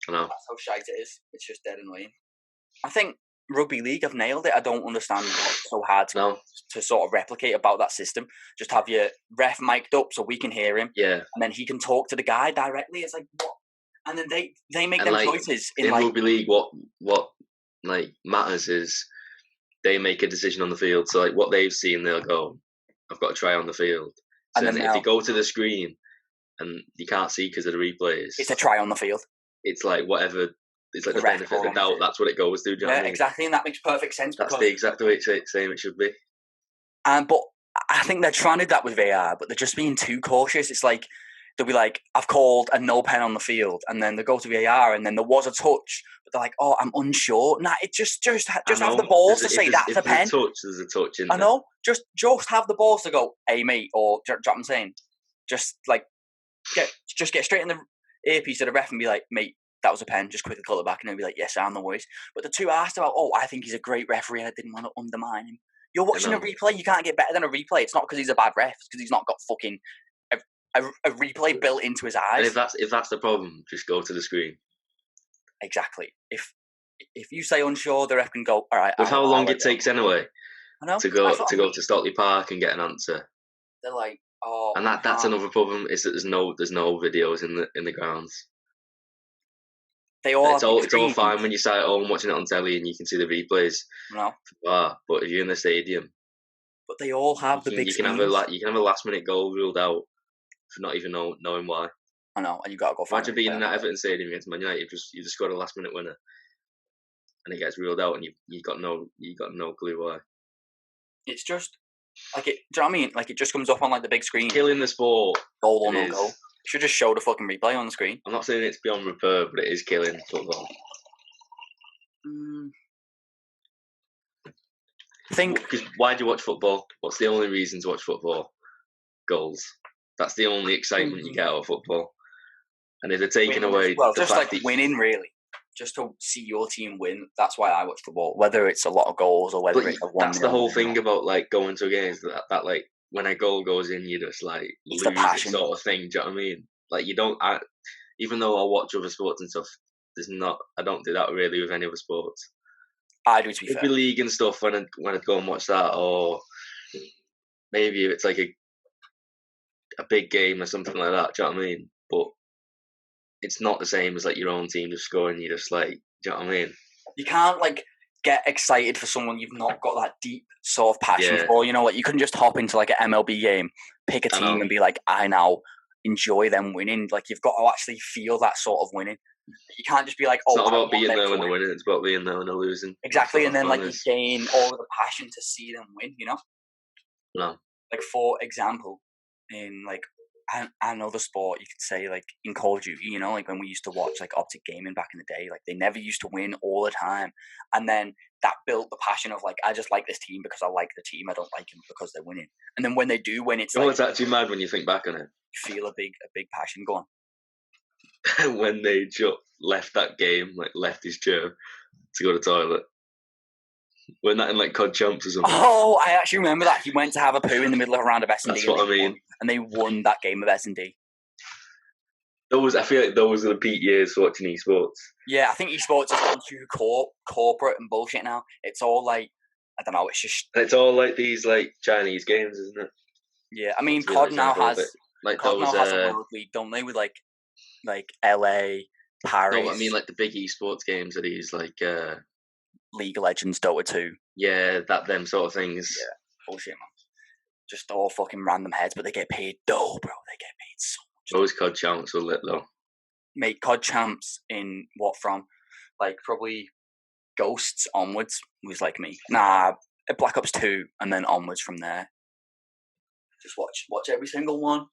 I know. That's how shite it is. It's just dead annoying. I think rugby league have nailed it. I don't understand what's so hard to sort of replicate about that system. Just have your ref mic'd up so we can hear him. Yeah. And then he can talk to the guy directly. It's like, what? And then they make them choices. In rugby league, what like matters is they make a decision on the field. So like what they've seen, they'll go, I've got to try on the field. So and then if they go to the screen and you can't see because of the replays, it's a try on the field. It's like whatever. It's like the benefit of the doubt. That's what it goes to. Do you know what I mean? Exactly, and that makes perfect sense. That's the exact way it's saying it should be. But I think they're trying to do that with VAR, but they're just being too cautious. It's like they'll be like, I've called a no pen on the field, and then they go to VAR, and then there was a touch, but they're like, oh, I'm unsure. Nah, it just have the balls to say that's a pen. There's a touch in I know. Just have the balls to go, hey mate, or do you know what I'm saying? Just like get straight in the earpiece of the ref and be like, mate, that was a pen. Just quickly call it back, and they'll be like, yes, I'm no worries. But the two asked about, oh, I think he's a great referee, and I didn't want to undermine him. You're watching a replay. You can't get better than a replay. It's not because he's a bad ref. It's because he's not got fucking a replay built into his eyes. And if that's the problem, just go to the screen. Exactly. If you say unsure, the ref can go, all right. With how long it takes anyway, I know, to go to Stockley Park and get an answer. They're like, oh. And that's another problem, is that there's no videos in the grounds. They all. It's all fine when you start at home watching it on telly and you can see the replays. No. But if you're in the stadium, but they all have the big. You can have a last minute goal ruled out for not even knowing why. I know, and you got to go. Imagine being in that Everton stadium against Man United. You just got a last minute winner, and it gets ruled out, and you got no clue why. It's just like it. Do you know what I mean? Like it just comes up on like the big screen. Killing the sport. Goal or no goal. Should just show the fucking replay on the screen. I'm not saying it's beyond repair, but it is killing football. Because why do you watch football? What's the only reason to watch football? Goals. That's the only excitement you get out of football. And if they're taking away, just like winning, really, just to see your team win. That's why I watch football. Whether it's a lot of goals or whether it's a 1-0. That's the whole thing about like going to a game. Is that like when a goal goes in, you just like lose it sort of thing. Do you know what I mean? Like you don't. Even though I watch other sports and stuff, I don't do that really with any other sports. I do, to be fair. Rugby league and stuff. When I go and watch that, or maybe it's like a big game or something like that. Do you know what I mean? But it's not the same as like your own team just scoring. You just like, do you know what I mean? You can't like get excited for someone you've not got that deep sort of passion for. You know, like you couldn't just hop into like an MLB game, pick a team, and be like, I now enjoy them winning. Like you've got to actually feel that sort of winning. You can't just be like, oh, it's not about being there when they're winning. It's about being there when they're losing. Exactly, and then like you gain all of the passion to see them win. You know. No. Like for example, in like another sport, you could say like in Call of Duty, you know, like when we used to watch like Optic Gaming back in the day, like they never used to win all the time, and then that built the passion of like, I just like this team because I like the team. I don't like them because they're winning. And then when they do win, it's it's actually mad when you think back on it. You feel a big passion. Go on. When they left that game, like left his chair to go to the toilet. When that in like COD Champs or something. Oh, I actually remember that. He went to have a poo in the middle of a round of S&D. That's what I mean. And they won that game of S&D. I feel like those are the peak years for watching esports. Yeah, I think esports has gone too corporate and bullshit now. It's all like, I don't know, it's just... And it's all like these like Chinese games, isn't it? Yeah, I mean, COD now has... Like COD now has a World League, don't they? With like LA, Paris... No, I mean like the big esports games are these like... League of Legends, Dota 2. Yeah, them sort of things. Yeah, bullshit, man. Just all fucking random heads, but they get paid dough, bro. They get paid so much. Those COD Champs were lit, though. Mate, COD Champs in what from? Like, probably Ghosts onwards was like me. Nah, Black Ops 2 and then onwards from there. Just watch every single one.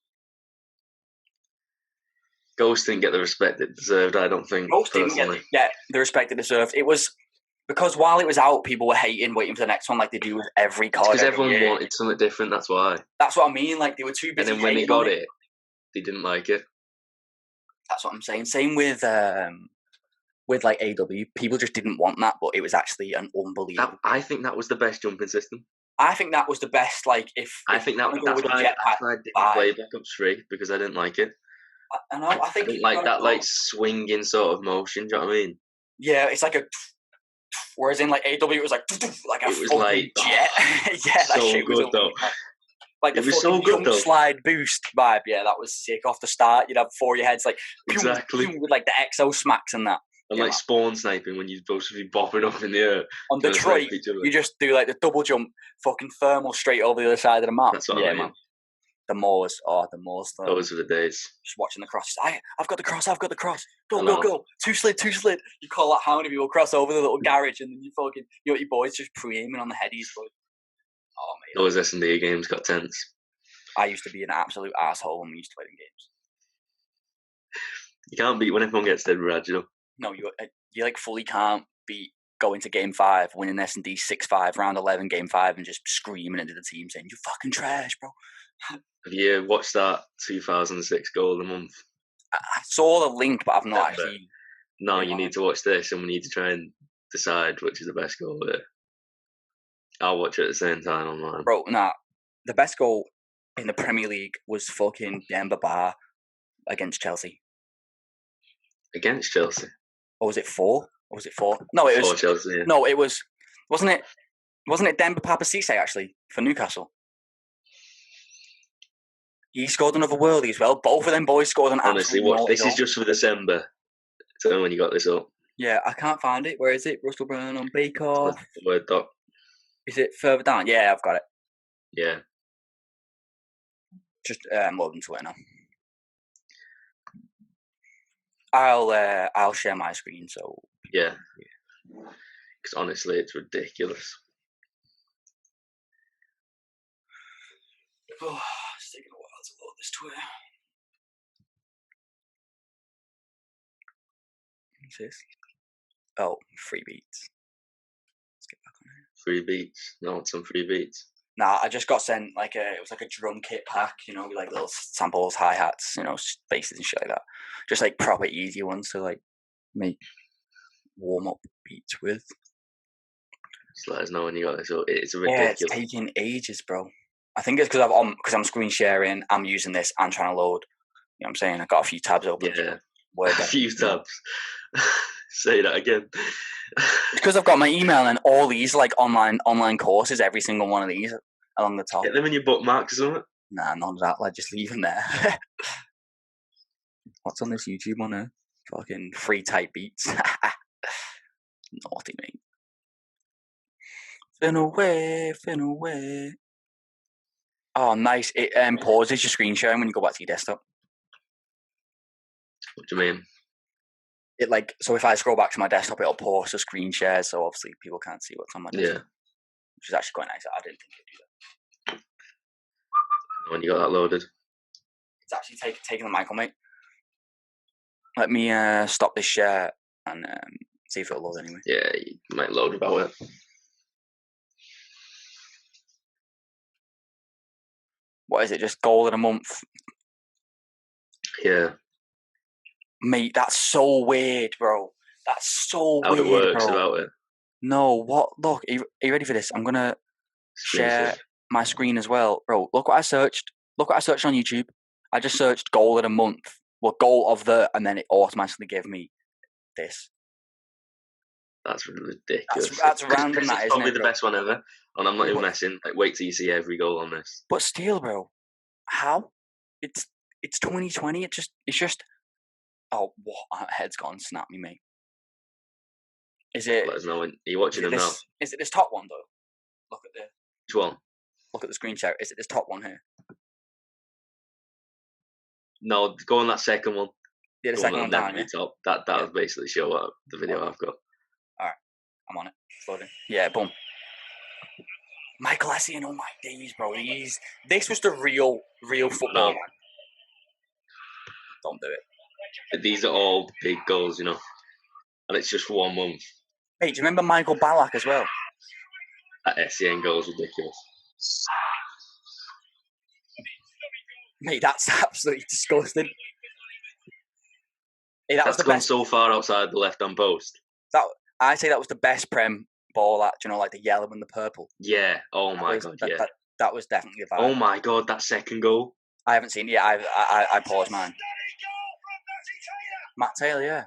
Ghost didn't get the respect it deserved, I don't think. Ghost didn't get the respect it deserved. It was... Because while it was out, people were hating, waiting for the next one, like they do with every COD. Because everyone wanted something different. That's why. That's what I mean. Like they were too busy. And then when they got it, they didn't like it. That's what I'm saying. Same with like AW. People just didn't want that, but it was actually an unbelievable. I think that was the best jumping system. I think that was the best. Like I think that's why I didn't play Black Ops 3 because I didn't like it. I know. I think didn't like that like swinging sort of motion. Do you know what I mean? Yeah, it's like a. Whereas in like AW, it was like a fucking jet. Yeah, that shit was good though. Like the fucking slide boost vibe. Yeah, that was sick off the start. You'd have four of your heads like exactly with like the exo smacks and that. And like spawn sniping when you're supposed to be bopping up in the air. On Detroit, you just do like the double jump, fucking thermal straight over the other side of the map. That's what I mean. Man. The Moors. Those were the days. Just watching the cross. I've got the cross. Go. Two slid. You call out how many people cross over the little garage and then you got your boys just pre-aiming on the headies. Oh, mate. Those S&D games got tense. I used to be an absolute asshole when we used to play them games. You can't beat when everyone gets dead red, you know? No, you like fully can't beat going to game 5, winning S&D 6-5, round 11, game 5, and just screaming into the team saying, "You fucking trash, bro." Have you watched that 2006 goal of the month? I saw the link, but I've not actually. No, you need to watch this, and we need to try and decide which is the best goal there. I'll watch it at the same time online. Bro, the best goal in the Premier League was fucking Demba Ba against Chelsea. Against Chelsea? Or was it 4? No, it was 4 Chelsea. Yeah. No, it was. Wasn't it Demba Ba Cisse actually for Newcastle? He scored another worldie as well. Both of them boys scored an honestly, this is just for December. Tell me when you got this up. Yeah, I can't find it. Where is it? Russell Brown on Bake Off. Word doc. Is it further down? Yeah, I've got it. Yeah. Just loading to it now. I'll share my screen. So yeah. Because honestly, it's ridiculous. Oh, it's taking a while to load this Twitter. What's this? Oh, free beats. Let's get back on it. Free beats? No, it's some free beats. Nah, I just got sent it was like a drum kit pack, with like little samples, hi-hats, basses and shit like that. Just like proper easy ones to like make warm-up beats with. Just let us know when you got this. It's ridiculous. Yeah, it's taking ages, bro. I think it's because I'm screen sharing, I'm using this, and trying to load. You know what I'm saying? I got a few tabs open. Yeah, a few tabs. Say that again. Because I've got my email and all these like online courses, every single one of these along the top. Get them in your bookmarks or something? Nah, none of that. Like, just leave them there. What's on this YouTube one here? Fucking free type beats. Naughty, mate. Fin away. Oh, nice. It pauses your screen sharing when you go back to your desktop. What do you mean? So if I scroll back to my desktop, it'll pause the screen share, so obviously people can't see what's on my desktop. Yeah. Which is actually quite nice. I didn't think it'd do that. When you got that loaded? It's actually taking the Michael, mate. Let me stop this share and see if it'll load anyway. Yeah, you might load about it. What is it? Just goal in a month? Yeah. Mate, that's so weird, bro. That's so How weird, it works bro. about it. No, what? Look, are you ready for this? I'm going to share my screen as well. Bro, look what I searched. Look what I searched on YouTube. I just searched goal in a month. Well, goal of the, and then it automatically gave me this. That's ridiculous. That's random, that, isn't it? It's probably the best one ever. And I'm not even messing. Like, wait till you see every goal on this. But still, bro. How? It's 2020. It's just. Oh, what? Head's gone. Snap me, mate. Is it? Let us know when you're watching them now. Is it this top one though? Look at the. Which one? Look at the screen share. Is it this top one here? No, go on that second one. Yeah, the second one down. Top. That will basically show what the video I've got. All right, I'm on it. It's loading. Yeah, boom. Michael Essien, oh my days, bro. This was the real football. No. Don't do it. These are all big goals, you know. And it's just for 1 month. Hey, do you remember Michael Ballack as well? That Essien goal is ridiculous. Mate, that's absolutely disgusting. Hey, that's gone so far outside the left-hand post. I'd say that was the best Prem ball, do you know, like the yellow and the purple. Yeah. Oh my god. Yeah. That was definitely a vibe. Oh my god, that second goal. I haven't seen it yet. I paused mine. Matt Taylor, yeah.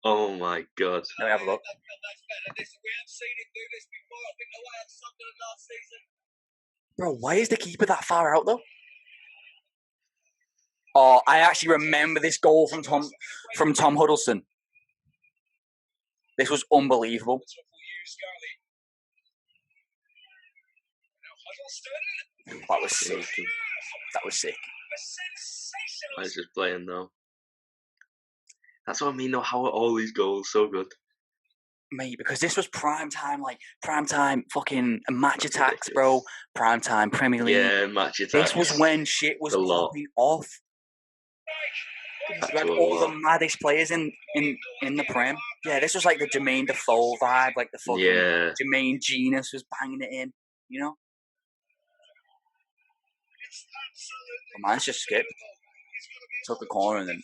Oh my god. Let me have a look. Bro, why is the keeper that far out though? Oh, I actually remember this goal from Tom Huddleston. This was unbelievable. That was sick. That was sick. I was just playing though. That's what I mean though, how are all these goals so good? Mate, because this was prime time fucking match attacks, bro. Prime time Premier League. Yeah, match attacks. This was when shit was popping off. You had all the maddest players in the Prem. Yeah, this was like the Jermaine Defoe vibe, like the fucking Jermaine Genius was banging it in, you know? But mine's just skipped. Took a corner and then...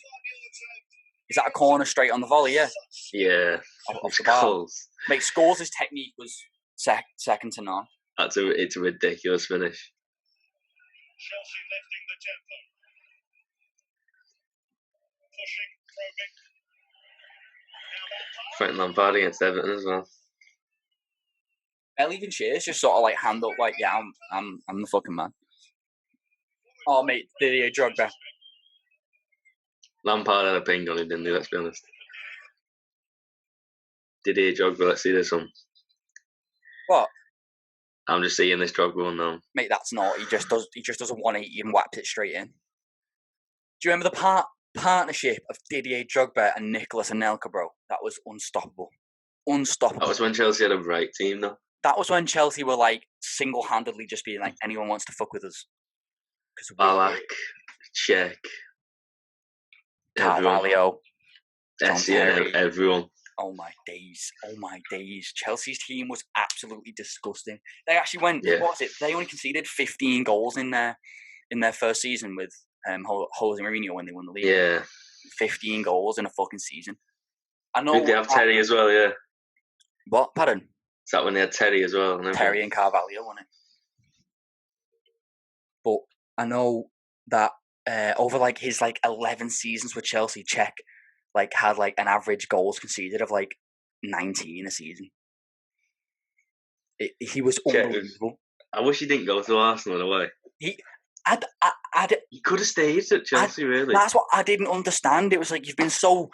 Is that a corner straight on the volley, yeah? Yeah. Off the bar. Mate, Scholes' technique was second to none. It's a ridiculous finish. Chelsea lifting the tempo. Pushing, Frank probing. Lampard against Everton as well. Ellie Shear's just sort of like hand up, like, yeah, I'm the fucking man. Oh, mate, Didier Drogba. Lampard had a ping on him, didn't he? Let's be honest. Didier Drogba, let's see this one. What? I'm just seeing this Drogba one now. Mate, that's not. He just does a 180 and whaps it straight in. Do you remember the partnership of Didier Drogba and Nicolas Anelka, bro? That was unstoppable. Unstoppable. That was when Chelsea had a right team, though. That was when Chelsea were like single-handedly just being like, anyone wants to fuck with us. Ballack, Cech, Carvalho, Essien, everyone. Oh my days. Chelsea's team was absolutely disgusting. They actually went, what was it? They only conceded 15 goals in their first season with Jose Mourinho when they won the league. Yeah. 15 goals in a fucking season. I know. Did they have Terry as well, yeah? What? Pardon? Is that when they had Terry as well? Terry and Carvalho, wasn't it? But I know that over like his like 11 seasons with Chelsea, Cech like had like an average goals conceded of like 19 a season. He was unbelievable. I wish he didn't go to Arsenal in a way. He could have stayed at Chelsea, really. That's what I didn't understand. It was like, you've been so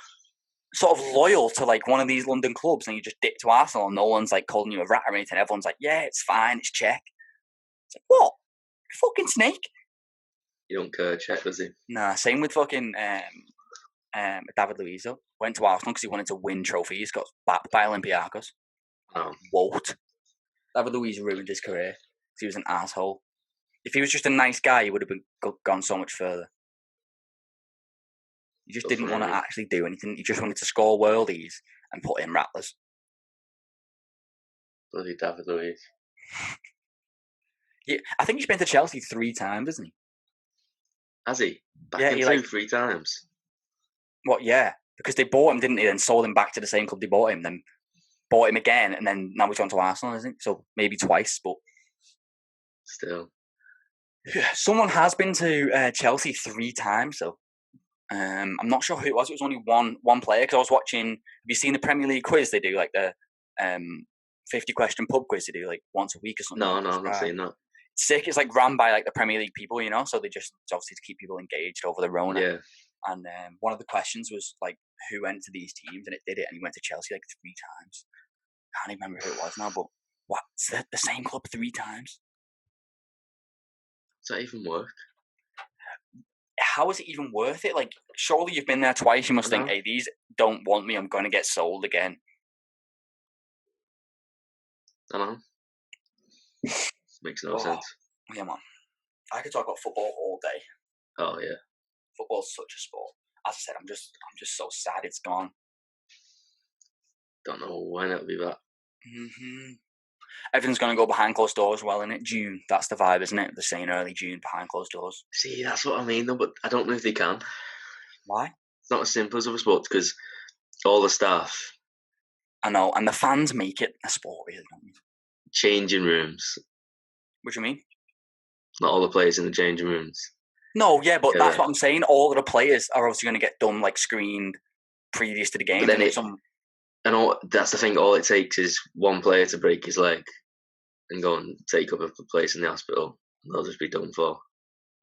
sort of loyal to like one of these London clubs, and you just dip to Arsenal, and no one's like calling you a rat or anything. Everyone's like, yeah, it's fine, it's Czech. It's like, what? You fucking snake. You don't care, Czech, does he? Nah, same with fucking David Luiz. Went to Arsenal because he wanted to win trophies. Got backed by Olympiacos. Oh. Won't. David Luiz ruined his career because he was an asshole. If he was just a nice guy, he would have been gone so much further. He just didn't want to actually do anything. He just wanted to score worldies and put in rattlers. Bloody David Luiz. Yeah, I think he's been to Chelsea 3 times, hasn't he? Has he? Back Yeah, in 3 times. What? Yeah, because they bought him, didn't they? Then sold him back to the same club they bought him. Then bought him again, and then now he's gone to Arsenal, isn't he? So maybe twice, but still. Someone has been to Chelsea 3 times, so I'm not sure who it was. It was only one player, because I was watching. Have you seen the Premier League quiz? They do like the 50-question pub quiz. They do like once a week or something. No, I've not seen that. It's sick. It's like ran by like the Premier League people, you know. So they just, it's obviously to keep people engaged over the Rona. Yeah. And one of the questions was like, who went to these teams, and it did it, and he went to Chelsea like 3 times. I can't even remember who it was now, but what? It's the same club 3 times. Does that even work? How is it even worth it? Like, surely you've been there twice. You must think, hey, these don't want me. I'm going to get sold again. I know. Makes no sense. Yeah, man. I could talk about football all day. Oh yeah. Football's such a sport. As I said, I'm just so sad it's gone. Don't know when it'll be back. Everything's going to go behind closed doors. Well, in it, June. That's the vibe, isn't it? They're saying early June behind closed doors. See, that's what I mean, though. But I don't know if they can. Why? It's not as simple as other sports because all the staff. I know, and the fans make it a sport, really, don't they? Changing rooms. What do you mean? Not all the players in the changing rooms. No, yeah, but that's what I'm saying. All of the players are obviously going to get done, like, screened previous to the game. But then that's the thing. All it takes is one player to break his leg and go and take up a place in the hospital, and they'll just be done for.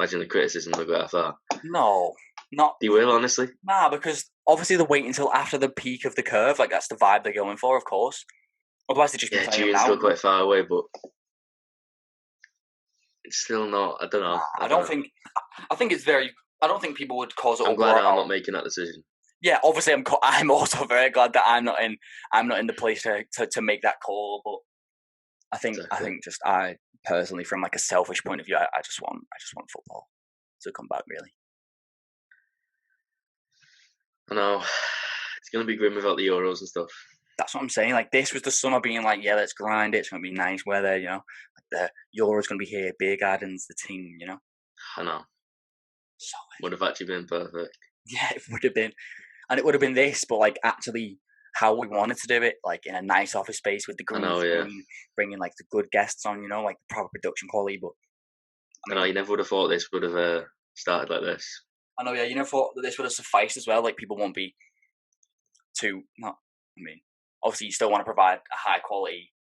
Imagine the criticism they'll go that far. No, not. You will, honestly? Nah, because obviously they wait until after the peak of the curve. Like, that's the vibe they're going for, of course. Otherwise, they just be playing June's now. still quite far away, but it's still not. I don't know. I think it's very. I don't think people would cause it. I'm glad I'm not making that decision. Yeah, obviously, I'm also very glad that I'm not in the place to make that call. But I think I personally, from like a selfish point of view, I just want football to come back. Really, I know it's gonna be grim without the Euros and stuff. That's what I'm saying. Like, this was the summer being like, yeah, let's grind it. It's gonna be nice weather, you know. Like, the Euros gonna be here. Beer Garden's the team, you know. I know. So would have actually been perfect. Yeah, it would have been. And it would have been this, but like actually how we wanted to do it, like in a nice office space with the green screen, bringing like the good guests on, you know, like the proper production quality. But I know you never would have thought this would have started like this. I know, yeah, you never thought that this would have sufficed as well. Like, people won't be obviously you still want to provide a high quality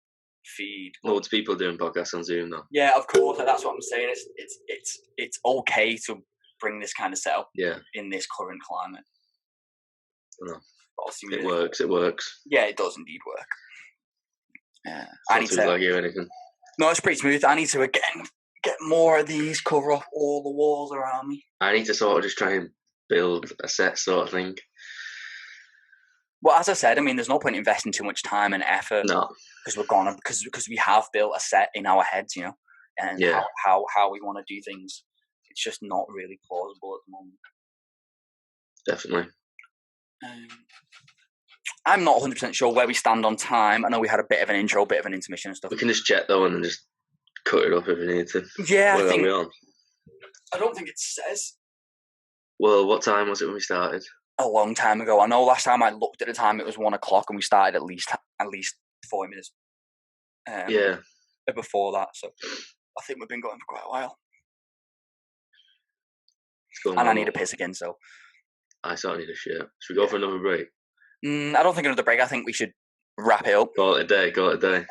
feed. Loads of people doing podcasts on Zoom though. Yeah, of course. That's what I'm saying. It's okay to bring this kind of setup in this current climate. No. It works. Yeah, it does indeed work. Yeah, I need to argue anything. No, it's pretty smooth. I need to again get more of these, cover up all the walls around me. I need to sort of just try and build a set sort of thing. Well, as I said, I mean, there's no point investing too much time and effort. No, because we have built a set in our heads, you know, and how we want to do things. It's just not really plausible at the moment. Definitely. I'm not 100% sure where we stand on time. I know we had a bit of an intro, bit of an intermission and stuff. We can just check though and then just cut it up if we need to. Yeah, I don't think it says. Well, what time was it when we started? A long time ago. I know last time I looked at the time it was 1:00 and we started at least 40 minutes. Before that, so I think we've been going for quite a while. And I need a piss again, so. I certainly need a shit. Should we go for another break? I don't think another break. I think we should wrap it up. Call it a day.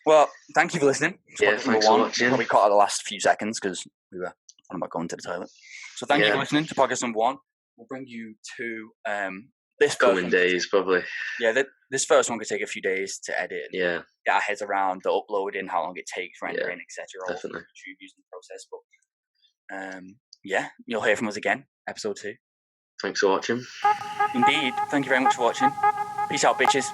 Well, thank you for listening. Thanks for watching. We probably cut out the last few seconds because we were when I'm not going to the toilet. So thank you for listening to podcast number 1. We'll bring you to this coming days, probably. Yeah, this first one could take a few days to edit. And get our heads around the uploading, how long it takes, rendering, etc. Definitely. YouTube using the process, but you'll hear from us again, episode 2. Thanks for watching. Indeed, thank you very much for watching. Peace out, bitches.